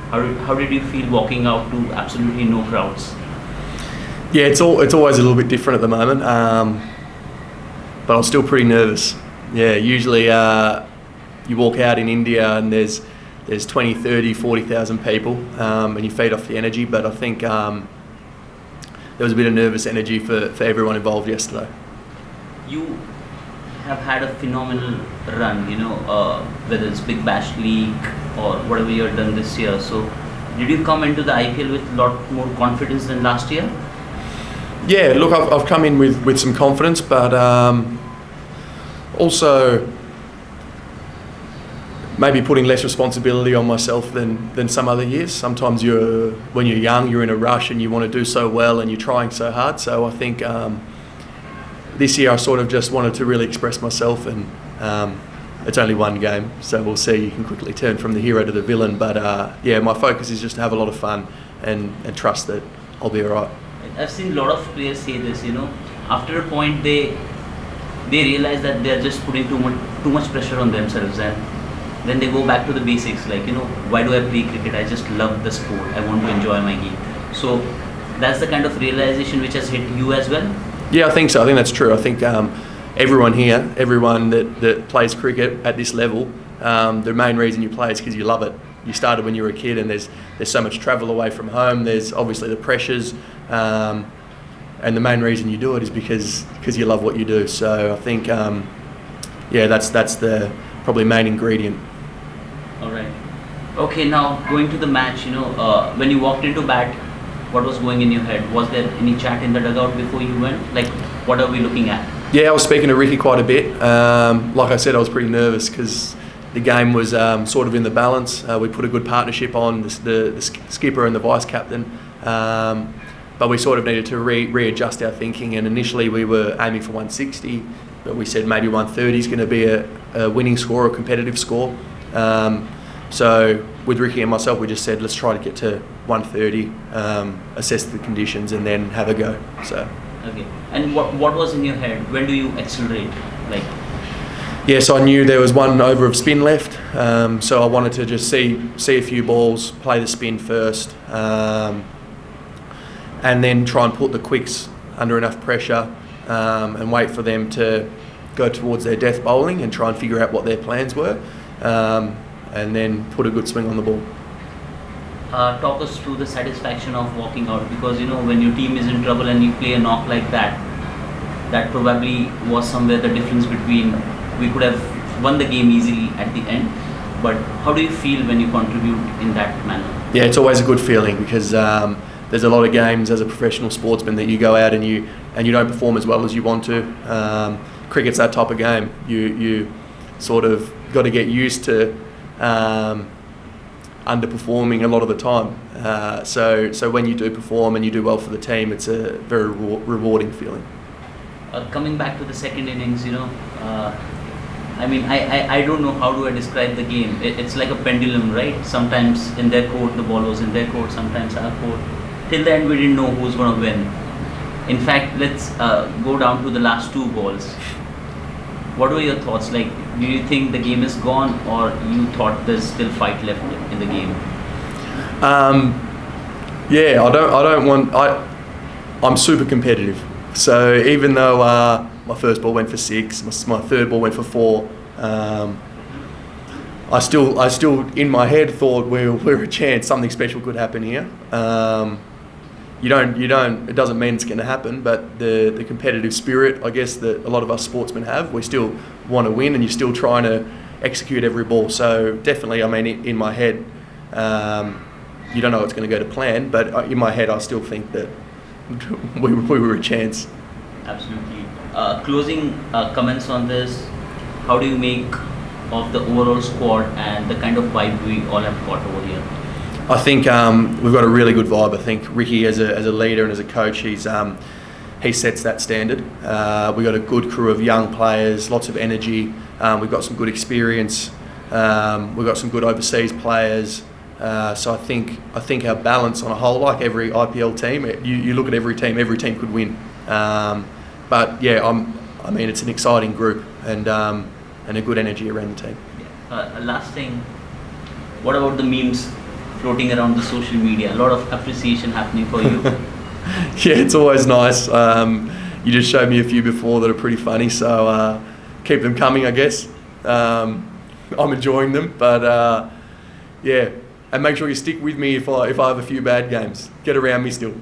How did you feel walking out to absolutely no crowds? Yeah, it's always a little bit different at the moment, but I'm still pretty nervous. Yeah, usually you walk out in India and there's 20, 30, 40,000 people, and you feed off the energy. But I think there was a bit of nervous energy for everyone involved yesterday. You have had a phenomenal run, whether it's Big Bash League or whatever you have done this year. So, did you come into the IPL with a lot more confidence than last year? Yeah, look, I've come in with some confidence, but also maybe putting less responsibility on myself than some other years. Sometimes when you're young, you're in a rush and you want to do so well and you're trying so hard. So I think this year I sort of just wanted to really express myself, and it's only one game, so we'll see. You can quickly turn from the hero to the villain, but yeah, my focus is just to have a lot of fun and trust that I'll be all right. I've seen a lot of players say this, after a point they realize that they're just putting too much pressure on themselves, and then they go back to the basics, like, why do I play cricket? I just love the sport. I want to enjoy my game. So that's the kind of realization which has hit you as well? Yeah, I think so. I think that's true. I think everyone here, everyone that plays cricket at this level, the main reason you play is because you love it. You started when you were a kid, and there's so much travel away from home. There's obviously the pressures, and the main reason you do it is because you love what you do. So I think, yeah, that's the probably main ingredient. All right. Okay, now going to the match, when you walked into bat, what was going in your head? Was there any chat in the dugout before you went? Like, what are we looking at? Yeah, I was speaking to Ricky quite a bit. Like I said, I was pretty nervous because the game was sort of in the balance. We put a good partnership on, the skipper and the vice captain. But we sort of needed to readjust our thinking, and initially we were aiming for 160, but we said maybe 130 is going to be a winning score, a competitive score. So with Ricky and myself, we just said let's try to get to 130, assess the conditions, and then have a go. So. Okay. And what was in your head? When do you accelerate? Like. Yeah, so I knew there was one over of spin left, so I wanted to just see a few balls, play the spin first, and then try and put the quicks under enough pressure, and wait for them to go towards their death bowling and try and figure out what their plans were, and then put a good swing on the ball. Talk us through the satisfaction of walking out, because when your team is in trouble and you play a knock like that, that probably was somewhere the difference between we could have won the game easily at the end. But how do you feel when you contribute in that manner? Yeah, it's always a good feeling because there's a lot of games as a professional sportsman that you go out and you don't perform as well as you want to. Cricket's that type of game. You sort of got to get used to underperforming a lot of the time. So when you do perform and you do well for the team, it's a very rewarding feeling. Coming back to the second innings, I don't know how do I describe the game. It's like a pendulum, right? Sometimes in their court the ball was in their court, sometimes our court. Till the end we didn't know who's going to win. In fact, let's go down to the last two balls. What were your thoughts? Like, do you think the game is gone, or you thought there's still fight left in the game? Yeah, I'm super competitive. So even though my first ball went for 6, my third ball went for 4, I still in my head thought we're a chance, something special could happen here. It doesn't mean it's going to happen, but the competitive spirit, I guess, that a lot of us sportsmen have, we still want to win, and you're still trying to execute every ball. So definitely, in my head, you don't know what's going to go to plan, but in my head, I still think that we were a chance. Absolutely. Closing comments on this, how do you make of the overall squad and the kind of vibe we all have got over here? I think we've got a really good vibe. I think Ricky, as a leader and as a coach, he sets that standard. We've got a good crew of young players, lots of energy. We've got some good experience. We've got some good overseas players. So I think our balance on a whole, like every IPL team, you look at every team could win. But yeah, it's an exciting group and a good energy around the team. Last thing, what about the memes floating around the social media. A lot of appreciation happening for you. Yeah, it's always nice. You just showed me a few before that are pretty funny, so keep them coming, I guess. I'm enjoying them, but yeah, and make sure you stick with me if I have a few bad games. Get around me still.